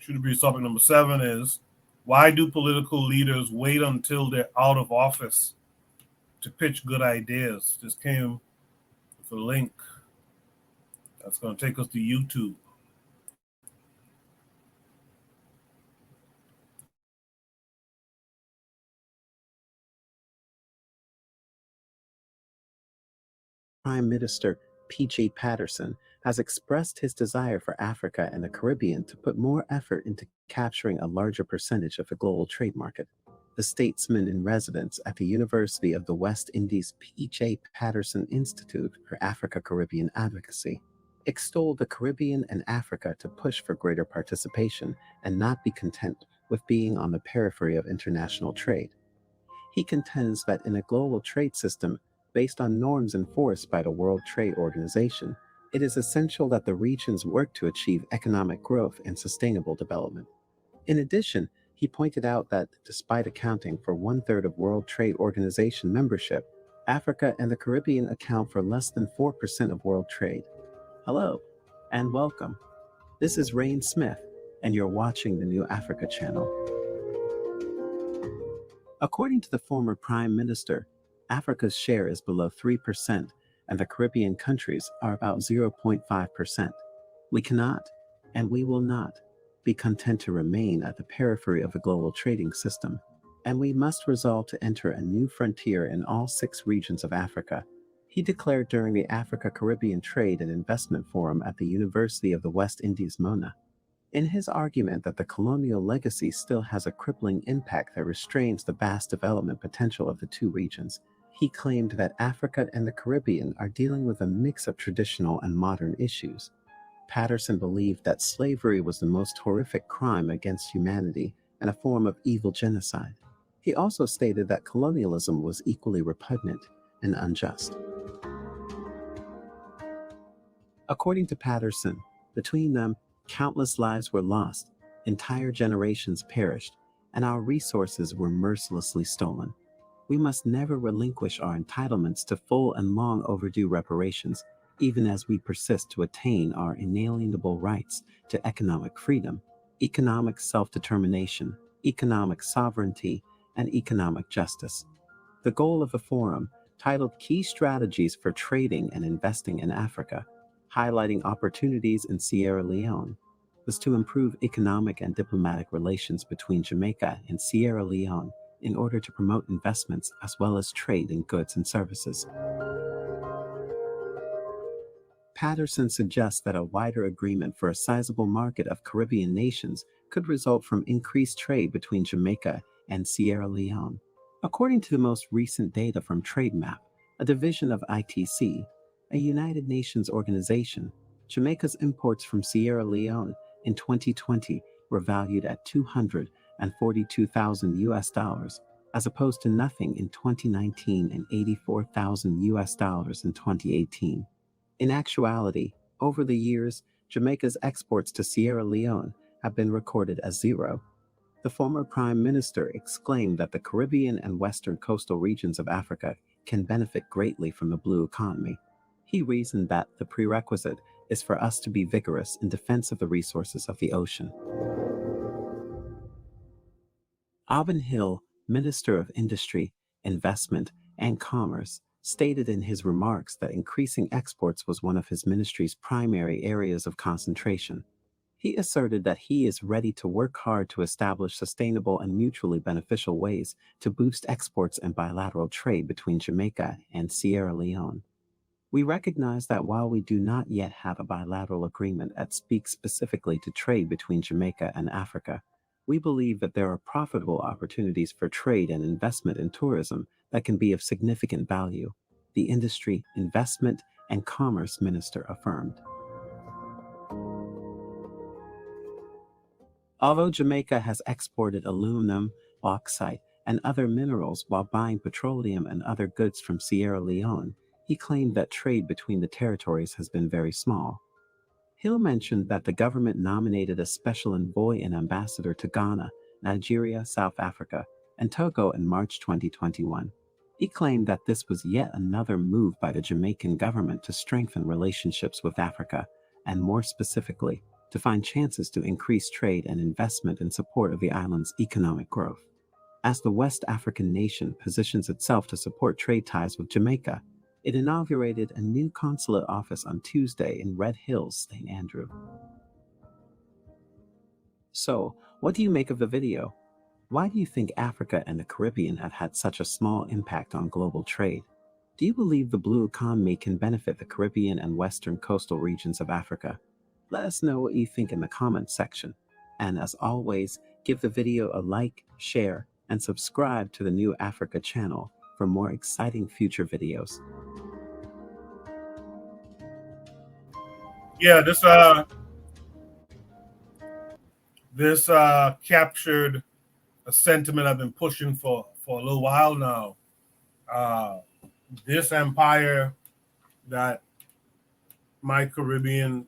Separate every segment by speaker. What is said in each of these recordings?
Speaker 1: Should be topic number 7 is why do political leaders wait until they're out of office to pitch good ideas? This came with a link that's going to take us to YouTube.
Speaker 2: Prime Minister P.J. Patterson has expressed his desire for Africa and the Caribbean to put more effort into capturing a larger percentage of the global trade market. The statesman in residence at the University of the West Indies P.J. Patterson Institute for Africa-Caribbean Advocacy extolled the Caribbean and Africa to push for greater participation and not be content with being on the periphery of international trade. He contends that in a global trade system based on norms enforced by the World Trade Organization, it is essential that the regions work to achieve economic growth and sustainable development. In addition, he pointed out that despite accounting for 1/3 of World Trade Organization membership, Africa and the Caribbean account for less than 4% of world trade. Hello, and welcome. This is Rain Smith, and you're watching the New Africa channel. According to the former Prime Minister, Africa's share is below 3%, and the Caribbean countries are about 0.5%. We cannot, and we will not, be content to remain at the periphery of the global trading system, and we must resolve to enter a new frontier in all 6 regions of Africa, he declared during the Africa-Caribbean Trade and Investment Forum at the University of the West Indies Mona. In his argument that the colonial legacy still has a crippling impact that restrains the vast development potential of the 2 regions, he claimed that Africa and the Caribbean are dealing with a mix of traditional and modern issues. Patterson believed that slavery was the most horrific crime against humanity and a form of evil genocide. He also stated that colonialism was equally repugnant and unjust. According to Patterson, between them, countless lives were lost, entire generations perished, and our resources were mercilessly stolen. We must never relinquish our entitlements to full and long overdue reparations, even as we persist to attain our inalienable rights to economic freedom, economic self-determination, economic sovereignty, and economic justice. The goal of the forum, titled Key Strategies for Trading and Investing in Africa, highlighting opportunities in Sierra Leone, was to improve economic and diplomatic relations between Jamaica and Sierra Leone in order to promote investments as well as trade in goods and services. Patterson suggests that a wider agreement for a sizable market of Caribbean nations could result from increased trade between Jamaica and Sierra Leone. According to the most recent data from TradeMap, a division of ITC, a United Nations organization, Jamaica's imports from Sierra Leone in 2020 were valued at $242,000 as opposed to nothing in 2019 and $84,000 in 2018. In actuality, over the years, Jamaica's exports to Sierra Leone have been recorded as zero. The former Prime Minister exclaimed that the Caribbean and western coastal regions of Africa can benefit greatly from the blue economy. He reasoned that the prerequisite is for us to be vigorous in defense of the resources of the ocean. Alban Hill, Minister of Industry, Investment, and Commerce, stated in his remarks that increasing exports was one of his ministry's primary areas of concentration. He asserted that he is ready to work hard to establish sustainable and mutually beneficial ways to boost exports and bilateral trade between Jamaica and Sierra Leone. We recognize that while we do not yet have a bilateral agreement that speaks specifically to trade between Jamaica and Africa, we believe that there are profitable opportunities for trade and investment in tourism that can be of significant value, the Industry, Investment, and Commerce Minister affirmed. Although Jamaica has exported aluminum, bauxite, and other minerals while buying petroleum and other goods from Sierra Leone, he claimed that trade between the territories has been very small. Hill mentioned that the government nominated a special envoy and ambassador to Ghana, Nigeria, South Africa, and Togo in March 2021. He claimed that this was yet another move by the Jamaican government to strengthen relationships with Africa, and more specifically, to to find chances to increase trade and investment in support of the island's economic growth. As the West African nation positions itself to support trade ties with Jamaica, it inaugurated a new consulate office on Tuesday in Red Hills, St. Andrew. So, what do you make of the video? Why do you think Africa and the Caribbean have had such a small impact on global trade? Do you believe the blue economy can benefit the Caribbean and western coastal regions of Africa? Let us know what you think in the comments section. And as always, give the video a like, share, and subscribe to the New Africa channel for more exciting future videos.
Speaker 1: Yeah, this captured a sentiment I've been pushing for a little while now. This empire that my Caribbean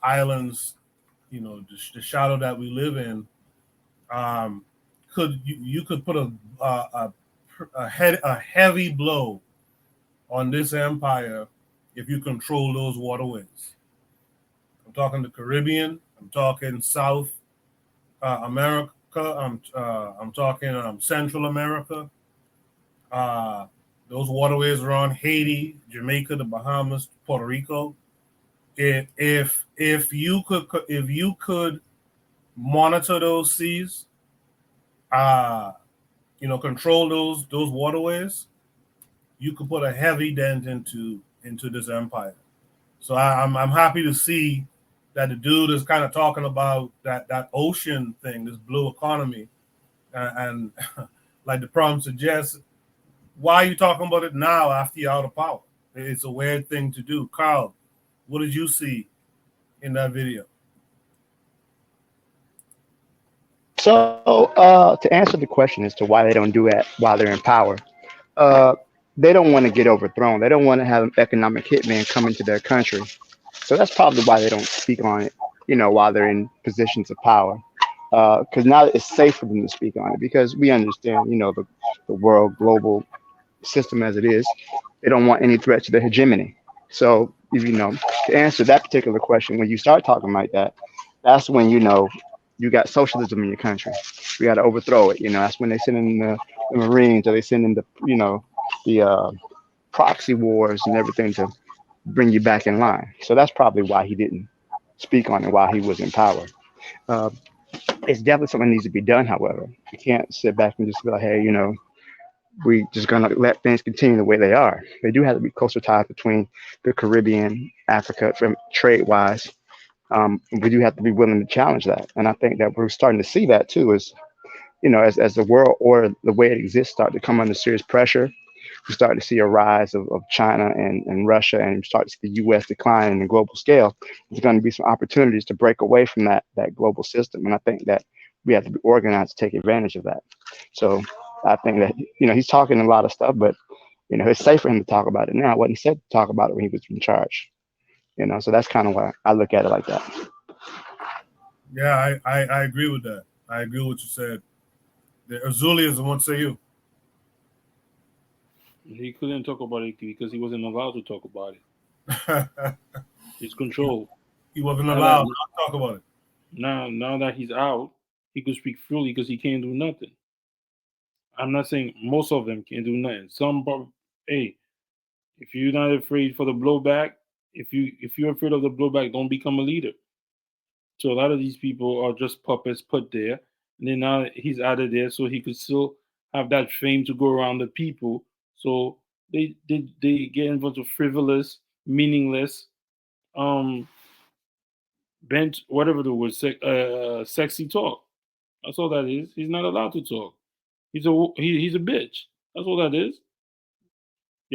Speaker 1: islands, the shadow that we live in, you could put a heavy blow on this empire if you control those waterways. I'm talking the Caribbean. I'm talking South America. I'm talking Central America. Those waterways around Haiti, Jamaica, the Bahamas, Puerto Rico. If you could monitor those seas, control those waterways, you could put a heavy dent into this empire. So I'm happy to see that the dude is kind of talking about that ocean thing, this blue economy, and like the prompt suggests, why are you talking about it now after you're out of power? It's a weird thing to do. Carl, what did you see in that video?
Speaker 3: So to answer the question as to why they don't do it while they're in power, uh, they don't want to get overthrown. They don't want to have an economic hitman come into their country. So that's probably why they don't speak on it, while they're in positions of power. Because now it's safe for them to speak on it because we understand, the world global system as it is. They don't want any threat to their hegemony. So, to answer that particular question, when you start talking like that, that's when you got socialism in your country. You got to overthrow it. That's when they send in the Marines or they send in the proxy wars and everything to bring you back in line. So that's probably why he didn't speak on it while he was in power. Uh, it's definitely something that needs to be done. However, you can't sit back and just be like, hey, we just gonna let things continue the way they are. They do have to be closer ties between the Caribbean, Africa, from trade wise. We do have to be willing to challenge that, and I think that we're starting to see that too. Is as the world order, the way it exists, start to come under serious pressure. We start to see a rise of China and Russia, and we start to see the U.S. decline in the global scale. There's going to be some opportunities to break away from that global system, and I think that we have to be organized to take advantage of that. So I think that he's talking a lot of stuff, but it's safe for him to talk about it now. What he said to talk about it when he was in charge. So that's kind of why I look at it like that.
Speaker 1: Yeah, I agree with that. I agree with what you said. The Azulians want to say you.
Speaker 4: He couldn't talk about it because he wasn't allowed to talk about it. It's control.
Speaker 1: He wasn't
Speaker 4: Now
Speaker 1: allowed
Speaker 4: that
Speaker 1: to talk about it.
Speaker 4: now that he's out, he could speak freely because he can't do nothing. I'm not saying most of them can't do nothing. Hey, if you're not afraid for the blowback, if you're afraid of the blowback, don't become a leader. So a lot of these people are just puppets put there, and then now he's added there so he could still have that fame to go around the people. So they get involved with frivolous, meaningless, um, bent whatever the word, sexy talk. That's all that is. He's not allowed to talk. He's a bitch. That's all that is.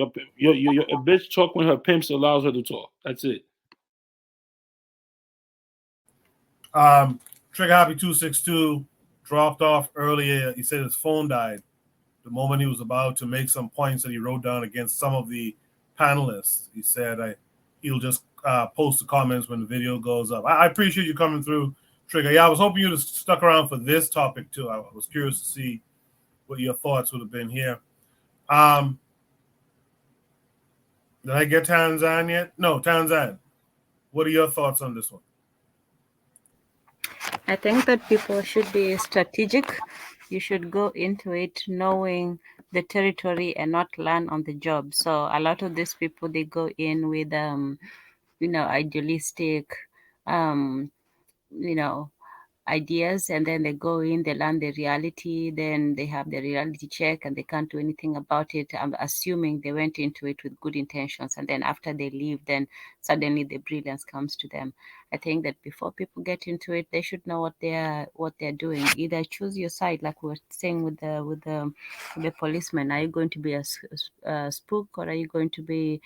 Speaker 4: A bitch talk when her pimps allows her to talk. That's it.
Speaker 1: Trigger Happy 262 dropped off earlier. He said his phone died the moment he was about to make some points that he wrote down against some of the panelists. He said he'll just post the comments when the video goes up. I appreciate you coming through, Trigger. Yeah, I was hoping you'd have stuck around for this topic too. I was curious to see what your thoughts would have been here. Did I get Tanzan yet? No, Tanzan. What are your thoughts on this one?
Speaker 5: I think that people should be strategic. You should go into it knowing the territory and not learn on the job. So a lot of these people they go in with idealistic um you know ideas, and then they go in, they learn the reality, then they have the reality check and they can't do anything about it. I'm assuming they went into it with good intentions, and then after they leave, then suddenly the brilliance comes to them. I think that before people get into it, they should know what they're doing. Either choose your side, like we were saying with the policeman. Are you going to be a spook, or are you going to be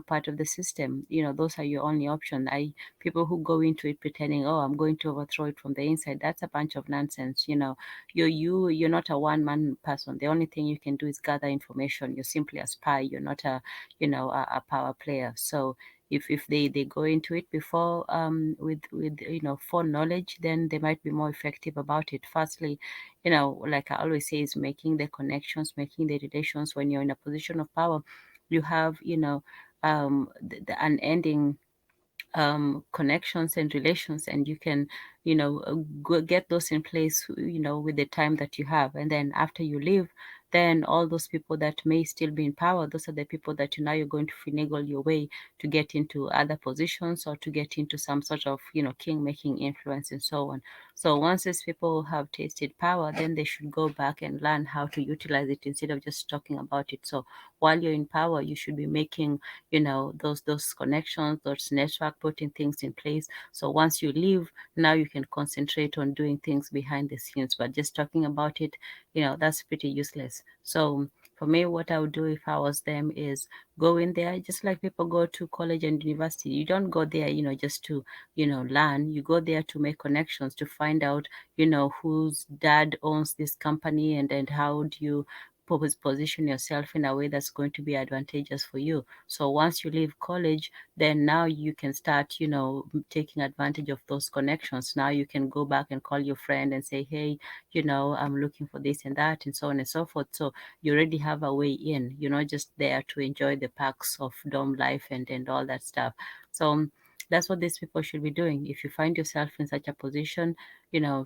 Speaker 5: part of the system? Those are your only option. I People who go into it pretending, oh, I'm going to overthrow it from the inside, that's a bunch of nonsense. You're not a one man person. The only thing you can do is gather information. You're simply a spy. You're not a power player. So if they go into it before with foreknowledge, then they might be more effective about it. Firstly, like I always say, is making the connections, making the relations. When you're in a position of power, you have the unending connections and relations, and you can get those in place with the time that you have. And then after you leave, then all those people that may still be in power, those are the people that now you're going to finagle your way to get into other positions, or to get into some sort of king making influence and so on. So once these people have tasted power, then they should go back and learn how to utilize it instead of just talking about it. So while you're in power, you should be making those connections, those network, putting things in place. So once you leave, now you can concentrate on doing things behind the scenes. But just talking about it, that's pretty useless. So for me, what I would do if I was them is go in there just like people go to college and university. You don't go there just to learn. You go there to make connections, to find out whose dad owns this company, and how do you position yourself in a way that's going to be advantageous for you. So once you leave college, then now you can start, taking advantage of those connections. Now you can go back and call your friend and say, hey, I'm looking for this and that, and so on and so forth. So you already have a way in. You're not just there to enjoy the perks of dorm life and all that stuff. So that's what these people should be doing. If you find yourself in such a position,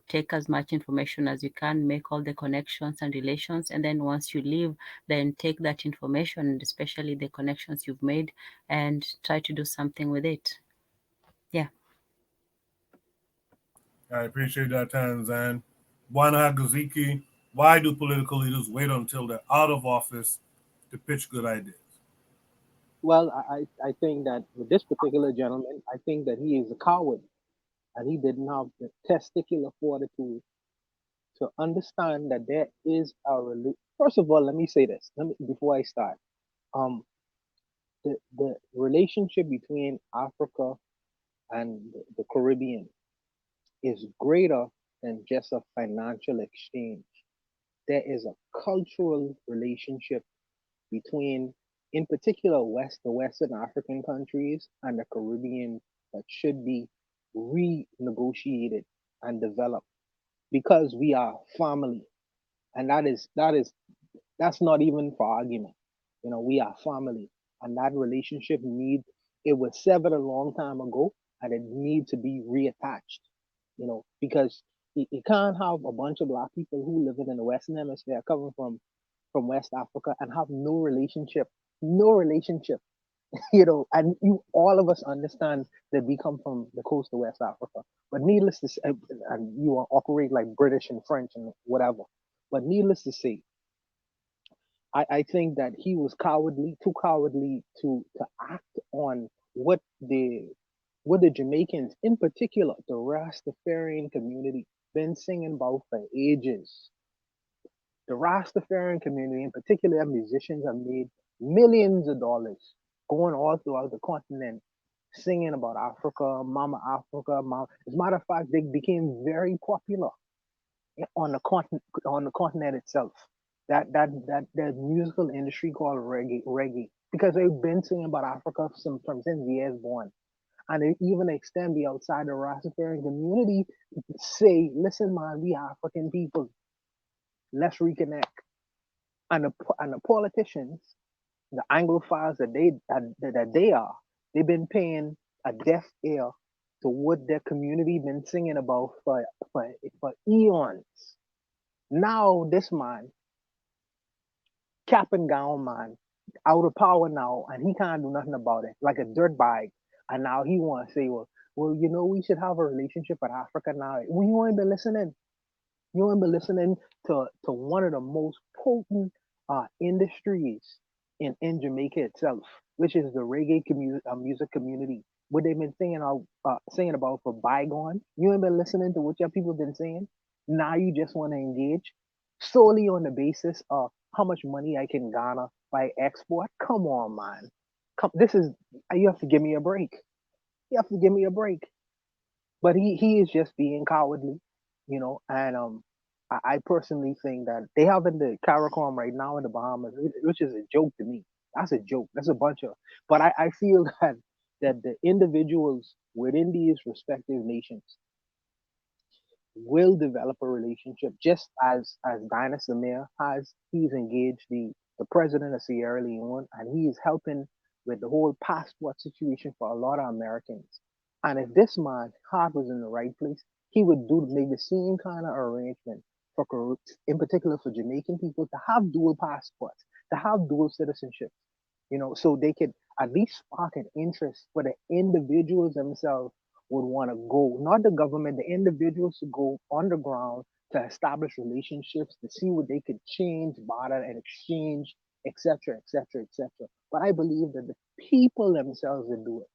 Speaker 5: take as much information as you can, make all the connections and relations, and then once you leave, then take that information, and especially the connections you've made, and try to do something with it. Yeah.
Speaker 1: I appreciate that, Tanzan. Bwana Gaziki, why do political leaders wait until they're out of office to pitch good ideas?
Speaker 6: Well, I think that with this particular gentleman, I think that he is a coward and he didn't have the testicular fortitude to understand that there is First of all, let me say this. Before I start. Um, the relationship between Africa and the Caribbean is greater than just a financial exchange. There is a cultural relationship between, in particular, the Western African countries and the Caribbean that should be renegotiated and developed because we are family, and that's not even for argument. We are family, and that relationship it was severed a long time ago, and it needs to be reattached. Because you can't have a bunch of black people who live in the Western Hemisphere coming from West Africa and have no relationship. And all of us understand that we come from the coast of West Africa. But needless to say, and you operate like British and French and whatever. But needless to say, I think that he was too cowardly to act on what the Jamaicans, in particular, the Rastafarian community, been singing about for ages. The Rastafarian community, in particular, musicians have made millions of dollars going all throughout the continent singing about Africa, Mama Africa, Mama. As a matter of fact, they became very popular on the continent itself. That musical industry called reggae, because they've been singing about Africa from since the years born, and they even extend the outside the Rastafarian community. Say, listen, man, we African people, let's reconnect. And the politicians, the Anglophiles that they are, they've been paying a deaf ear to what their community been singing about for eons. Now this man, cap and gown man, out of power now, and he can't do nothing about it, like a dirt bag. And now he want to say, well, we should have a relationship with Africa now. Well, you ain't been listening. You ain't been listening to one of the most potent industries in Jamaica itself, which is the reggae music community. What they've been saying about for bygone. You ain't been listening to what your people been saying. Now you just want to engage solely on the basis of how much money I can garner by export. Come on, man. Come, you have to give me a break. You have to give me a break. But he is just being cowardly, and I personally think that they have in the CARICOM right now in the Bahamas, which is a joke to me. That's a joke. That's a bunch of. But I feel that the individuals within these respective nations will develop a relationship, just as Dinah Samir has. He's engaged the president of Sierra Leone, and he is helping with the whole passport situation for a lot of Americans. And if this man heart was in the right place, he would make the same kind of arrangement in particular for Jamaican people to have dual passports, to have dual citizenship, so they could at least spark an interest for the individuals themselves would want to go, not the government, the individuals to go underground to establish relationships, to see what they could change, barter, and exchange, etc., etc., etc. But I believe that the people themselves will do it,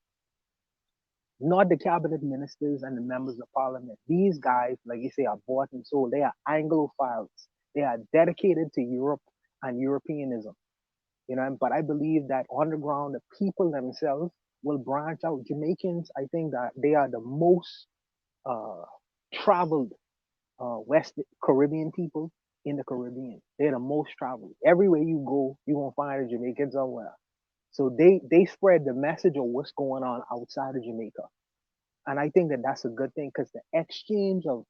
Speaker 6: not the cabinet ministers and the members of parliament. These guys, like you say, are bought and sold. They are Anglophiles. They are dedicated to Europe and Europeanism. But I believe that underground, the people themselves will branch out. Jamaicans, I think that they are the most uh, traveled West Caribbean people in the Caribbean. They're the most traveled. Everywhere you go, you're gonna find a Jamaican somewhere. So they spread the message of what's going on outside of Jamaica. And I think that that's a good thing because the exchange of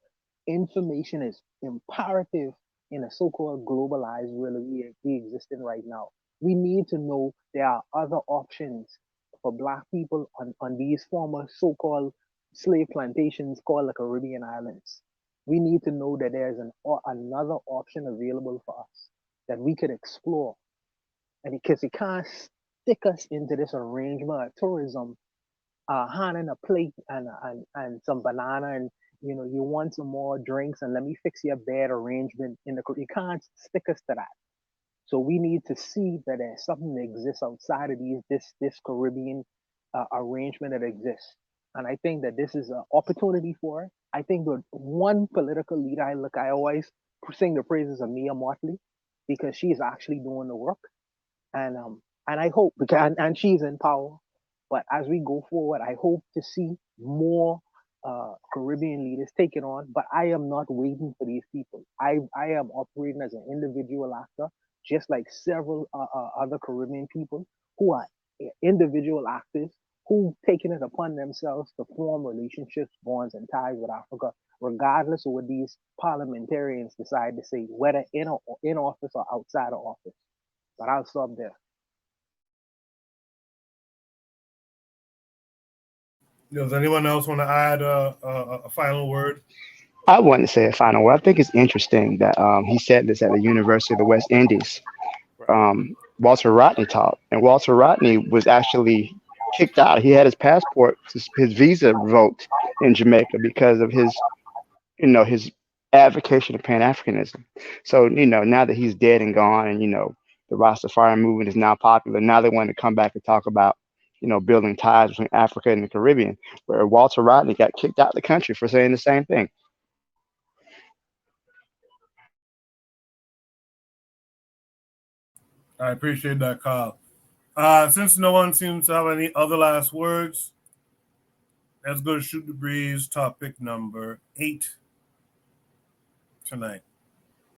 Speaker 6: information is imperative in a so-called globalized world we exist in right now. We need to know there are other options for Black people on these former so-called slave plantations called the Caribbean islands. We need to know that there's another option available for us that we could explore. And because it can't stick us into this arrangement of tourism, hand in a plate and some banana, and you want some more drinks, and let me fix your bed arrangement you can't stick us to that. So we need to see that there's something that exists outside of this Caribbean arrangement that exists. And I think that this is an opportunity for it. I think that one political leader I always sing the praises of Mia Motley, because she's actually doing the work. And I hope, because and she's in power. But as we go forward, I hope to see more Caribbean leaders take it on. But I am not waiting for these people. I am operating as an individual actor, just like several other Caribbean people who are individual actors who taken it upon themselves to form relationships, bonds, and ties with Africa, regardless of what these parliamentarians decide to say, whether in office or outside of office. But I'll stop there.
Speaker 1: Does anyone else want to add a final word?
Speaker 3: I want to say a final word. I think it's interesting that he said this at the University of the West Indies. Walter Rodney taught, and Walter Rodney was actually kicked out. He had his passport, his visa revoked in Jamaica because of his advocation of Pan Africanism. So now that he's dead and gone, and the Rastafari movement is now popular, now they want to come back and talk about building ties between Africa and the Caribbean, where Walter Rodney got kicked out of the country for saying the same thing.
Speaker 1: I appreciate that, Kyle. Since no one seems to have any other last words, let's go to Shoot the Breeze topic number 8 tonight.